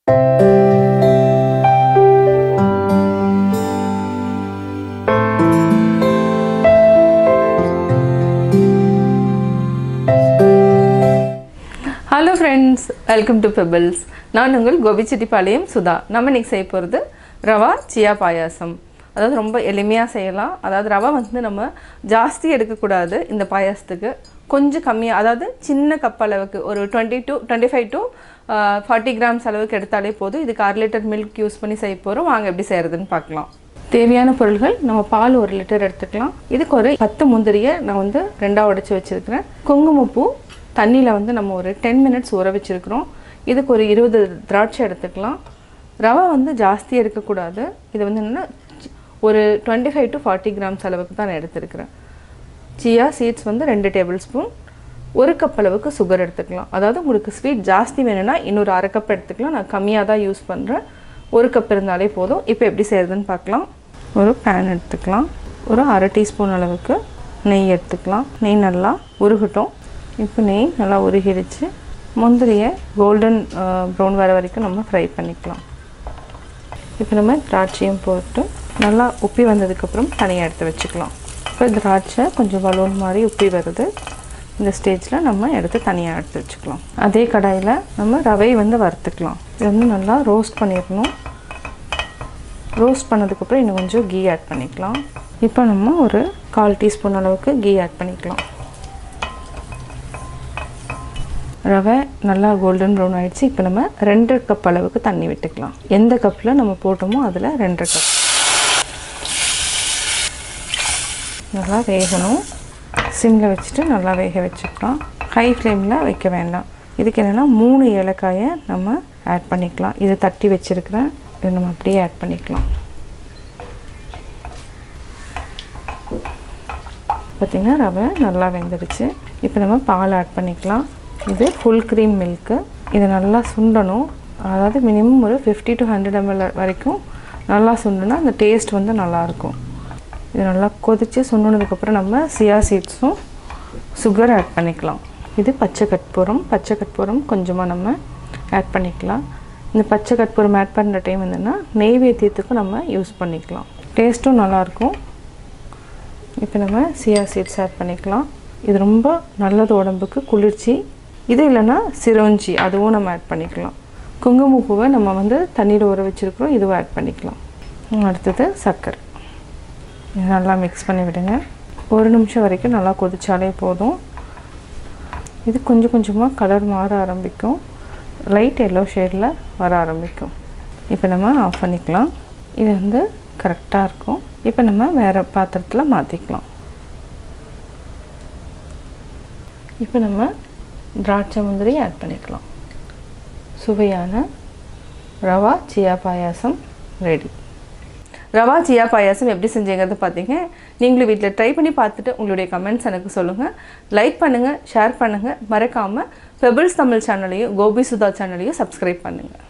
Hello friends, welcome to Pebbles. நான் உங்கள் கோபி செட்டிப்பாளையம் சுதா. நம்ம இன்னைக்கு செய்ய போகிறது ரவா சியா பாயாசம். அதாவது ரொம்ப எளிமையாக செய்யலாம். அதாவது ரவா வந்து நம்ம ஜாஸ்தி எடுக்கக்கூடாது இந்த பாயாசத்துக்கு. கொஞ்சம் கம்மியாக, அதாவது சின்ன கப் அளவுக்கு ஒரு 25 to 40 கிராம்ஸ் அளவுக்கு எடுத்தாலே போதும். இதுக்கு 1/2 லிட்டர் மில்க் யூஸ் பண்ணி செய்ய போகிறோம். வாங்க எப்படி செய்கிறதுன்னு பார்க்கலாம். தேவையான பொருட்கள், நம்ம பால் 1 லிட்டர் எடுத்துக்கலாம். இதுக்கு ஒரு 10 முந்திரியை நான் வந்து 2ஆக உடைச்சி வச்சுருக்கிறேன். குங்குமப்பூ தண்ணியில் வந்து நம்ம ஒரு 10 மினிட்ஸ் ஊற வச்சுருக்கிறோம். இதுக்கு ஒரு 20 திராட்சை எடுத்துக்கலாம். ரவை வந்து ஜாஸ்தி எடுக்கக்கூடாது. இது வந்து என்னென்னா ஒரு 25 to 40 கிராம்ஸ் அளவுக்கு தான் நான் எடுத்துருக்கிறேன். சியா சீட்ஸ் வந்து 2 டேபிள் ஸ்பூன். 1 கப் அளவுக்கு சுகர் எடுத்துக்கலாம். அதாவது உங்களுக்கு ஸ்வீட் ஜாஸ்தி வேணும்னா இன்னொரு 1/2 கப் எடுத்துக்கலாம். நான் கம்மியாக தான் யூஸ் பண்ணுறேன். 1 கப் இருந்தாலே போதும். இப்போ எப்படி செய்கிறதுன்னு பார்க்கலாம். ஒரு பேன் எடுத்துக்கலாம். ஒரு 1/2 டீஸ்பூன் அளவுக்கு நெய் எடுத்துக்கலாம். நெய் நல்லா உருகட்டும். இப்போ நெய் நல்லா உருகிடுச்சு. முந்திரியை கோல்டன் ப்ரௌன் வர வரைக்கும் நம்ம ஃப்ரை பண்ணிக்கலாம். இப்போ நம்ம திராட்சையும் போட்டு நல்லா உப்பி வந்ததுக்கப்புறம் தனியாக எடுத்து வச்சுக்கலாம். இப்போ திராட்சை கொஞ்சம் பலூன் மாதிரி உப்பி வருது. இந்த ஸ்டேஜில் நம்ம எடுத்து தனியாக எடுத்து வச்சுக்கலாம். அதே கடாயில் நம்ம ரவை வந்து வறுத்துக்கலாம். இது வந்து நல்லா ரோஸ்ட் பண்ணிடணும். ரோஸ்ட் பண்ணதுக்கப்புறம் இன்னும் கொஞ்சம் கீ ஆட் பண்ணிக்கலாம். இப்போ நம்ம ஒரு 1/4 டீஸ்பூன் அளவுக்கு கீ ஆட் பண்ணிக்கலாம். ரவை நல்லா கோல்டன் ப்ரௌன் ஆகிடுச்சு. இப்போ நம்ம 2 கப் அளவுக்கு தண்ணி விட்டுக்கலாம். எந்த கப்பில் நம்ம போட்டோமோ அதில் 2 கப். நல்லா வேகணும். சிம்மில் வச்சுட்டு நல்லா வேக வச்சுக்கலாம். ஹை ஃப்ளேமில் வைக்க வேண்டாம். இதுக்கு என்னென்னா 3 ஏலக்காயை நம்ம ஆட் பண்ணிக்கலாம். இதை தட்டி வச்சுருக்கிறேன். இதை நம்ம அப்படியே ஆட் பண்ணிக்கலாம். பார்த்திங்கன்னா ரவை நல்லா வெந்துடுச்சு. இப்போ நம்ம பால் ஆட் பண்ணிக்கலாம். இது ஃபுல் க்ரீம் மில்க்கு. இதை நல்லா சுண்டணும். அதாவது மினிமம் ஒரு 50 to 100 ml வரைக்கும் நல்லா சுண்டுனா அந்த டேஸ்ட் வந்து நல்லாயிருக்கும். இது நல்லா கொதித்து சுண்டினதுக்கப்புறம் நம்ம சியா சீட்ஸும் சுகர் ஆட் பண்ணிக்கலாம். இது பச்சை கற்பூரம் கொஞ்சமாக நம்ம ஆட் பண்ணிக்கலாம். இந்த பச்சை கற்பூரம் ஆட் பண்ணுற டைம் என்னென்னா நெய்வேத்தியத்துக்கும் நம்ம யூஸ் பண்ணிக்கலாம். டேஸ்ட்டும் நல்லாயிருக்கும். இப்போ நம்ம சியா சீட்ஸ் ஆட் பண்ணிக்கலாம். இது ரொம்ப நல்லது, உடம்புக்கு குளிர்ச்சி. இது இல்லைன்னா சிரோஞ்சி, அதுவும் நம்ம ஆட் பண்ணிக்கலாம். குங்குமப்பூவை நம்ம வந்து தண்ணியில் ஊற வச்சுருக்கிறோம். இதுவும் ஆட் பண்ணிக்கலாம். அடுத்தது சர்க்கரை. நல்லா மிக்ஸ் பண்ணி விடுங்க. 1 நிமிஷம் வரைக்கும் நல்லா கொதிச்சாலே போதும். இது கொஞ்சம் கொஞ்சமாக கலர் மாற ஆரம்பிக்கும். லைட் எல்லோ ஷேடில் வர ஆரம்பிக்கும். இப்போ நம்ம ஆஃப் பண்ணிக்கலாம். இது வந்து கரெக்டாக இருக்கும். இப்போ நம்ம வேறு பாத்திரத்தில் மாற்றிக்கலாம். இப்போ நம்ம திராட்சை முந்திரி ஆட் பண்ணிக்கலாம். சுவையான ரவா சியா பாயாசம் ரெடி. ரவா சியா பாயாசம் எப்படி செஞ்சீங்கிறது பார்த்தீங்க. நீங்களும் வீட்டில் ட்ரை பண்ணி பார்த்துட்டு உங்களுடைய கமெண்ட்ஸ் எனக்கு சொல்லுங்கள். லைக் பண்ணுங்கள், ஷேர் பண்ணுங்கள். மறக்காமல் பெபிள்ஸ் தமிழ் சேனலையும் கோபி சுதா சேனலையும் சப்ஸ்கிரைப் பண்ணுங்கள்.